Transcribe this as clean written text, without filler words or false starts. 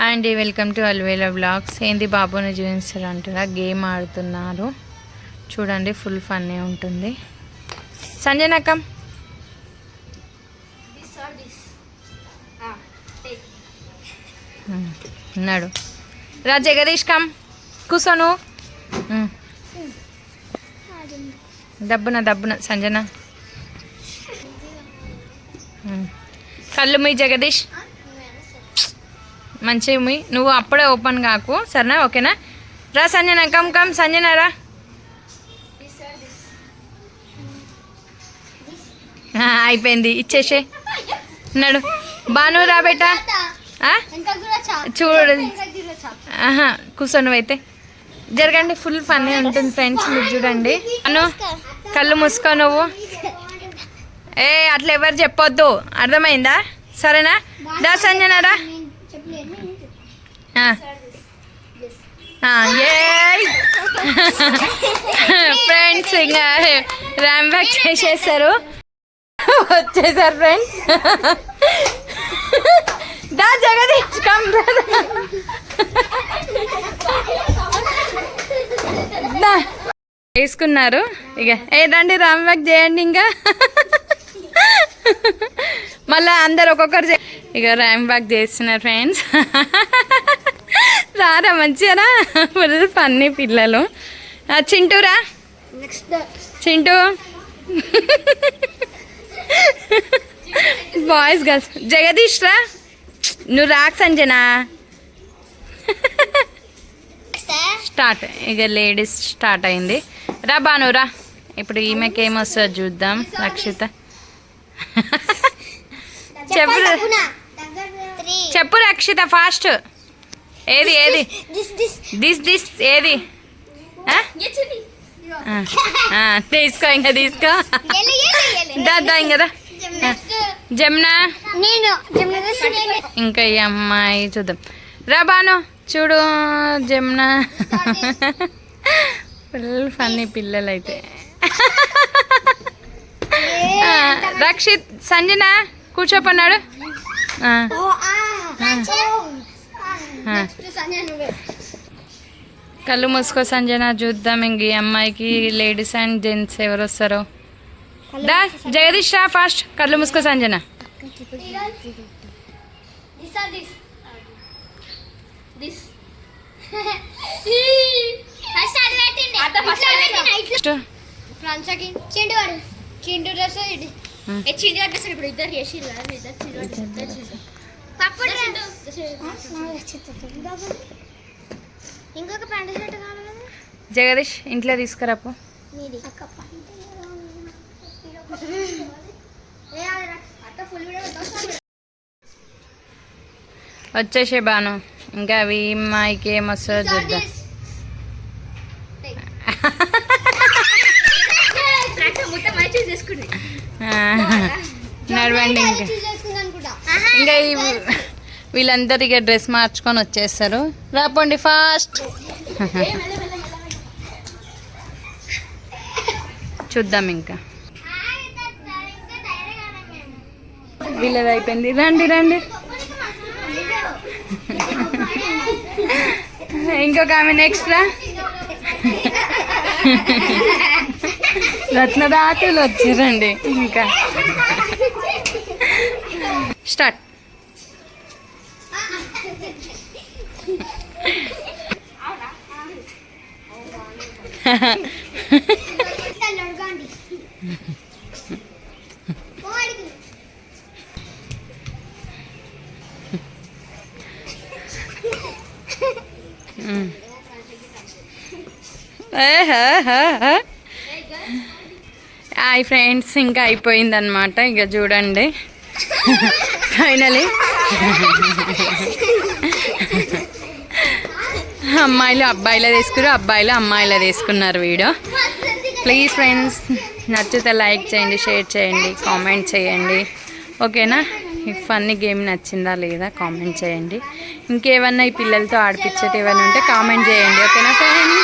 And welcome to అల్వేలా blogs. ఏంది బాబుని చూపిస్తారంటారా, గేమ్ ఆడుతున్నారు చూడండి, ఫుల్ ఫన్నీ ఉంటుంది. సంజన కమ్ ఉన్నాడు. రా జగదీష్ కమ్ కూర్చోను. దబ్బున సంజన కళ్ళు మీ జగదీష్ మంచిగా మీ, నువ్వు అప్పుడే ఓపెన్ కాకు సరేనా, ఓకేనా. రా సంజన కమ్ సంజన రా. అయిపోయింది, ఇచ్చేసే. ఉన్నాడు బాను, రా బేటా. చూడు కూర్చో నువ్వైతే. జరగండి, ఫుల్ ఫన్నీ ఉంటుంది ఫ్రెండ్స్. మీరు చూడండి. అను కళ్ళు మూసుకో నువ్వు. అట్లా ఎవరు చెప్పొద్దు, అర్థమైందా? సరేనా. దా సంజన రా. ఫ్రెండ్స్ ఇంకా ర్యామ్ బ్యాక్ చేసేస్తారు, వచ్చేసారు ఫ్రెండ్స్. దా జగదీష్ కమ్ వేసుకున్నారు. ఇక రండి ర్యామ్ బ్యాక్ చేయండి. ఇంకా మళ్ళీ అందరు ఒక్కొక్కరు ఇక ర్యామ్ బ్యాక్ చేస్తున్నారు ఫ్రెండ్స్. రారా మంచిగా ఫన్నీ పిల్లలు. చింటూరా, చింటూ బాయ్స్ గర్ల్స్. జగదీష్ రా, నువ్వు రాక్ సంజనా. స్టార్ట్, ఇక లేడీస్ స్టార్ట్ అయింది. రా బాను రా. ఇప్పుడు ఈమెకి ఏమొస్తుందో చూద్దాం. రక్షిత చెప్పు రక్షిత ఫాస్ట్. ఏది దిస్ ఏది? తీసుకో ఇంకా తీసుకో. దా ఇంకా జమునా. ఇంకా ఈ అమ్మాయి చూద్దాం. రా బాను చూడు జమునా. ఫుల్ ఫన్నీ పిల్లలు అయితే. రక్షిత్ సంజన కూర్చోపన్నాడు. కళ్ళు మూసుకో సంజన, చూద్దాం ఇంక ఈ అమ్మాయికి లేడీస్ అండ్ జెంట్స్ ఎవరు వస్తారో. దా జగదీష్ రా ఫాస్ట్. కళ్ళు మూసుకో సంజన. ఇంకొక ప్యాంట్ షర్ట్ కావాలి. జగదీష్ ఇంట్లో తీసుకురాపు. వచ్చేసే బాను. ఇంకా అవి అమ్మాయికి ఏమొస్తుందో చూద్దాం. నడవండి. ఇంకా వీళ్ళందరూ ఇక డ్రెస్ మార్చుకొని వచ్చేస్తారు. రాపండి ఫాస్ట్. చూద్దాం ఇంకా వీళ్ళది అయిపోయింది. రండి ఇంకొక ఆమె నెక్స్ట్ రా. రత్నదాతులు వచ్చిరండి. ఇంకా స్టార్ట్. హాయ్ ఫ్రెండ్స్, ఇంకా అయిపోయిందనమాట. ఇక చూడండి ఫైనలీ అమ్మాయిలు అబ్బాయిలో తీసుకున్నారు, అబ్బాయిలు అమ్మాయిలో తీసుకున్నారు వీడియో. ప్లీజ్ ఫ్రెండ్స్, నచ్చితే లైక్ చేయండి, షేర్ చేయండి, కామెంట్ చేయండి, ఓకేనా. ఈ ఫన్నీ గేమ్ నచ్చిందా లేదా కామెంట్ చేయండి. ఇంకేమన్నా ఈ పిల్లలతో ఆడిపించేది ఏమైనా ఉంటే కామెంట్ చేయండి, ఓకేనా ఫ్రెండ్స్.